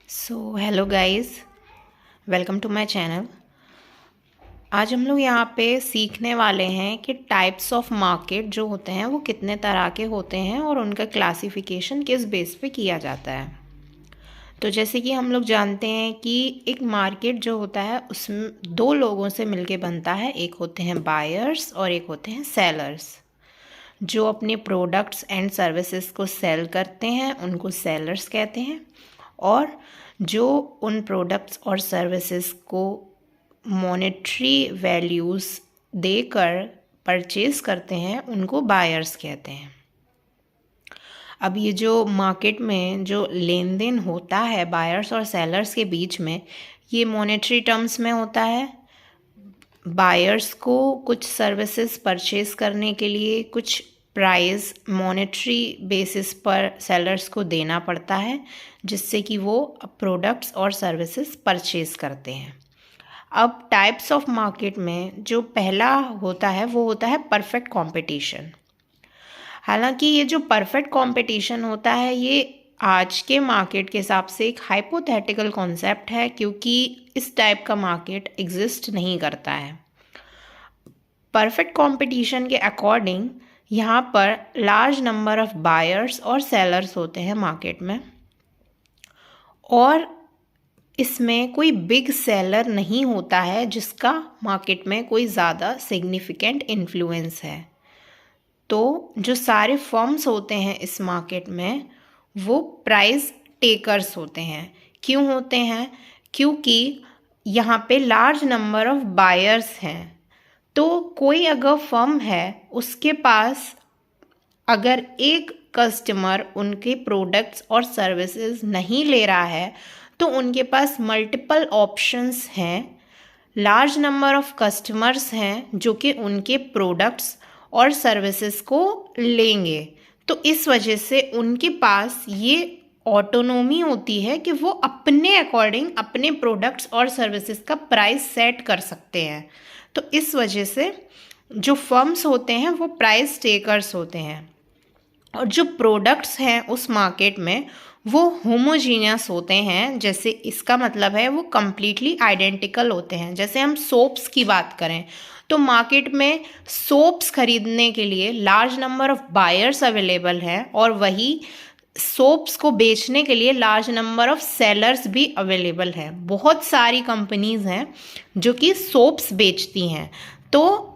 So hello guys, welcome to my channel. आज हम लोग यहाँ पे सीखने वाले हैं कि टाइप्स ऑफ मार्केट जो होते हैं वो कितने तरह के होते हैं और उनका क्लासिफिकेशन किस बेस पे किया जाता है। तो जैसे कि हम लोग जानते हैं कि एक मार्केट जो होता है उसमें दो लोगों से मिलके बनता है। एक होते हैं बायर्स और एक होते हैं सेलर्स। जो अपने प्रोडक्ट्स एंड सर्विसेज को सेल करते हैं उनको सेलर्स कहते हैं, और जो उन प्रोडक्ट्स और सर्विसेज को मॉनेटरी वैल्यूज़ देकर परचेज़ करते हैं उनको बायर्स कहते हैं। अब ये जो मार्केट में जो लेन देन होता है बायर्स और सेलर्स के बीच में, ये मॉनेटरी टर्म्स में होता है। बायर्स को कुछ सर्विसेज परचेज़ करने के लिए कुछ प्राइस मॉनेटरी बेसिस पर सेलर्स को देना पड़ता है, जिससे कि वो प्रोडक्ट्स और सर्विसेज परचेज़ करते हैं। अब टाइप्स ऑफ मार्केट में जो पहला होता है वो होता है परफेक्ट कंपटीशन। हालांकि ये जो परफेक्ट कंपटीशन होता है ये आज के मार्केट के हिसाब से एक हाइपोथेटिकल कॉन्सेप्ट है, क्योंकि इस टाइप का मार्केट एग्जिस्ट नहीं करता है। परफेक्ट कंपटीशन के अकॉर्डिंग यहाँ पर लार्ज नंबर ऑफ बायर्स और सेलर्स होते हैं मार्केट में, और इसमें कोई बिग सेलर नहीं होता है जिसका मार्केट में कोई ज़्यादा सिग्निफिकेंट इन्फ्लुएंस है। तो जो सारे फर्म्स होते हैं इस मार्केट में वो प्राइस टेकर्स होते हैं। क्यों होते हैं? क्योंकि यहाँ पे लार्ज नंबर ऑफ बायर्स हैं। तो कोई अगर फर्म है उसके पास अगर एक कस्टमर उनके प्रोडक्ट्स और सर्विसेज नहीं ले रहा है तो उनके पास मल्टीपल ऑप्शंस हैं। लार्ज नंबर ऑफ कस्टमर्स हैं जो कि उनके प्रोडक्ट्स और सर्विसेज को लेंगे। तो इस वजह से उनके पास ये ऑटोनोमी होती है कि वो अपने अकॉर्डिंग अपने प्रोडक्ट्स और सर्विसेज का प्राइस सेट कर सकते हैं। तो इस वजह से जो फर्म्स होते हैं वो प्राइस टेकर्स होते हैं, और जो प्रोडक्ट्स हैं उस मार्केट में वो होमोजीनियस होते हैं। जैसे इसका मतलब है वो कम्प्लीटली आइडेंटिकल होते हैं। जैसे हम सोप्स की बात करें तो मार्केट में सोप्स खरीदने के लिए large number of buyers available हैं, और वही सोप्स को बेचने के लिए लार्ज नंबर ऑफ सेलर्स भी अवेलेबल हैं। बहुत सारी कंपनीज हैं जो कि सोप्स बेचती हैं। तो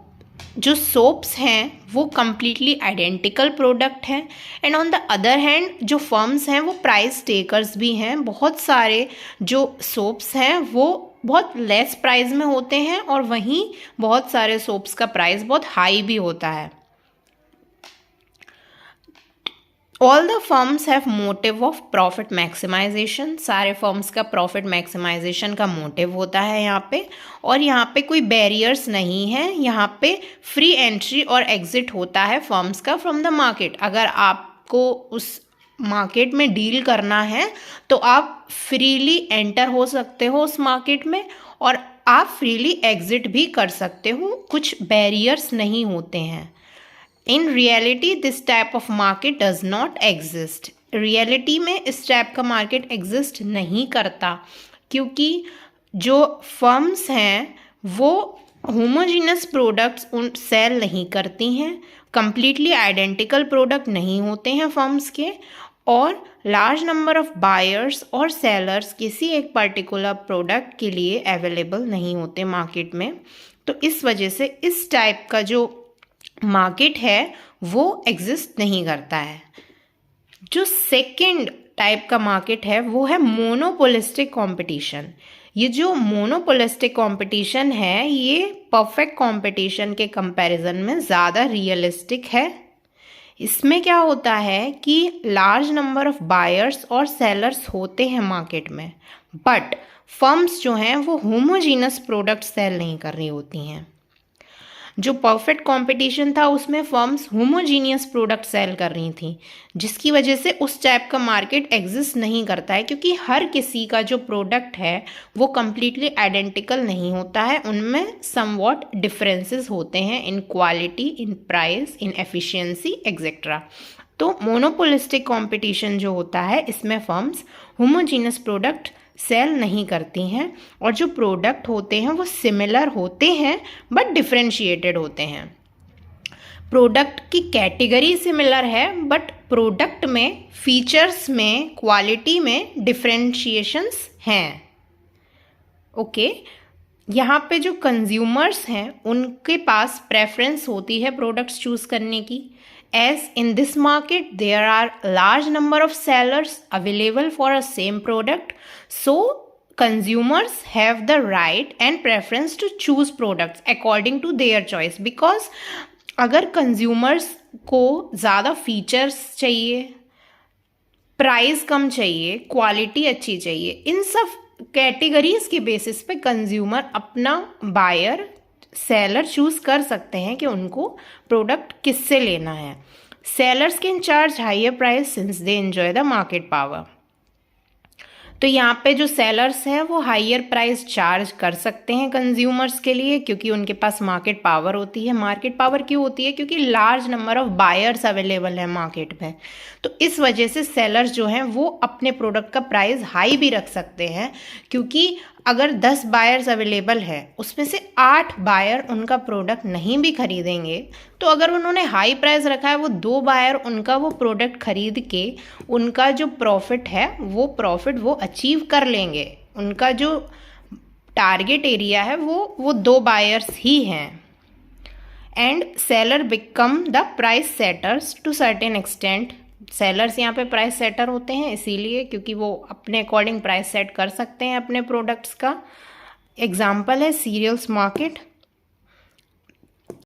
जो सोप्स हैं वो कम्प्लीटली आइडेंटिकल प्रोडक्ट हैं, and on the other hand जो फर्म्स हैं वो प्राइस टेकर्स भी हैं। बहुत सारे जो सोप्स हैं वो बहुत लेस प्राइस में होते हैं, और वहीं बहुत सारे सोप्स का प्राइस बहुत हाई भी होता है। All the firms have motive of profit maximisation. सारे फर्म्स का प्रॉफिट मैक्सिमाइजेशन का मोटिव होता है यहाँ पे, और यहाँ पे कोई बैरियर्स नहीं है। यहाँ पे फ्री एंट्री और एग्जिट होता है फर्म्स का फ्रॉम द मार्केट। अगर आपको उस मार्केट में डील करना है तो आप फ्रीली एंटर हो सकते हो उस मार्केट में, और आप फ्रीली एग्जिट भी कर सकते हो। कुछ बैरियर्स नहीं होते हैं। In reality this type of market does not exist. Reality में इस टाइप का मार्केट एग्जिस्ट नहीं करता, क्योंकि जो फर्म्स हैं वो होमोजीनस प्रोडक्ट्स उन सेल नहीं करती हैं। कम्प्लीटली आइडेंटिकल प्रोडक्ट नहीं होते हैं फर्म्स के, और लार्ज नंबर ऑफ बायर्स और सेलर्स किसी एक पर्टिकुलर प्रोडक्ट के लिए अवेलेबल नहीं होते मार्केट में। तो इस वजह से इस टाइप का जो मार्केट है वो एग्जिस्ट नहीं करता है। जो सेकंड टाइप का मार्केट है वो है मोनोपोलिस्टिक कंपटीशन। ये जो मोनोपोलिस्टिक कंपटीशन है ये परफेक्ट कंपटीशन के कंपैरिजन में ज़्यादा रियलिस्टिक है। इसमें क्या होता है कि लार्ज नंबर ऑफ बायर्स और सेलर्स होते हैं मार्केट में, बट फर्म्स जो हैं वो होमोजीनस प्रोडक्ट सेल नहीं कर रही होती हैं। जो परफेक्ट कंपटीशन था उसमें फर्म्स होमोजीनियस प्रोडक्ट सेल कर रही थी, जिसकी वजह से उस टाइप का मार्केट एग्जिस्ट नहीं करता है, क्योंकि हर किसी का जो प्रोडक्ट है वो कम्प्लीटली आइडेंटिकल नहीं होता है। उनमें समवॉट डिफरेंसेस होते हैं in quality, in price, in efficiency etcetera. तो मोनोपोलिस्टिक कंपटीशन जो होता है इसमें फर्म्स होमोजीनियस प्रोडक्ट सेल नहीं करती हैं, और जो प्रोडक्ट होते हैं वो सिमिलर होते हैं बट डिफरेंशिएटेड होते हैं। प्रोडक्ट की कैटेगरी सिमिलर है बट प्रोडक्ट में, फीचर्स में, क्वालिटी में डिफरेंशिएशंस हैं। ओके, यहाँ पे जो कंज्यूमर्स हैं उनके पास प्रेफरेंस होती है प्रोडक्ट्स चूज़ करने की। As in this market there are large number of sellers available for a same product, so consumers have the right and preference to choose products according to their choice, because अगर consumers को ज़्यादा features चाहिए, price कम चाहिए, quality अच्छी चाहिए, इन सब categories के basis पे कंज्यूमर अपना बायर सेलर चूज़ कर सकते हैं कि उनको प्रोडक्ट किससे लेना है। Sellers can charge higher price since they enjoy the market power. तो यहाँ पे जो सेलर्स हैं वो हायर प्राइस चार्ज कर सकते हैं कंज्यूमर्स के लिए, क्योंकि उनके पास मार्केट पावर होती है। मार्केट पावर क्यों होती है? क्योंकि large number of buyers available है मार्केट में। तो इस वजह से सेलर्स जो हैं वो अपने प्रोडक्ट का प्राइस हाई भी रख सकते हैं, क्योंकि अगर 10 बायर्स अवेलेबल है उसमें से 8 बायर उनका प्रोडक्ट नहीं भी खरीदेंगे, तो अगर उन्होंने हाई प्राइस रखा है, वो 2 बायर उनका वो प्रोडक्ट खरीद के उनका जो प्रॉफिट है वो प्रॉफिट वो अचीव कर लेंगे। उनका जो टारगेट एरिया है वो 2 बायर्स ही हैं। And seller become the price setters to certain extent. Sellers यहाँ पे प्राइस सेटर होते हैं इसीलिए क्योंकि वो अपने अकॉर्डिंग प्राइस सेट कर सकते हैं अपने प्रोडक्ट्स का। एग्जाम्पल है सीरियल्स मार्केट।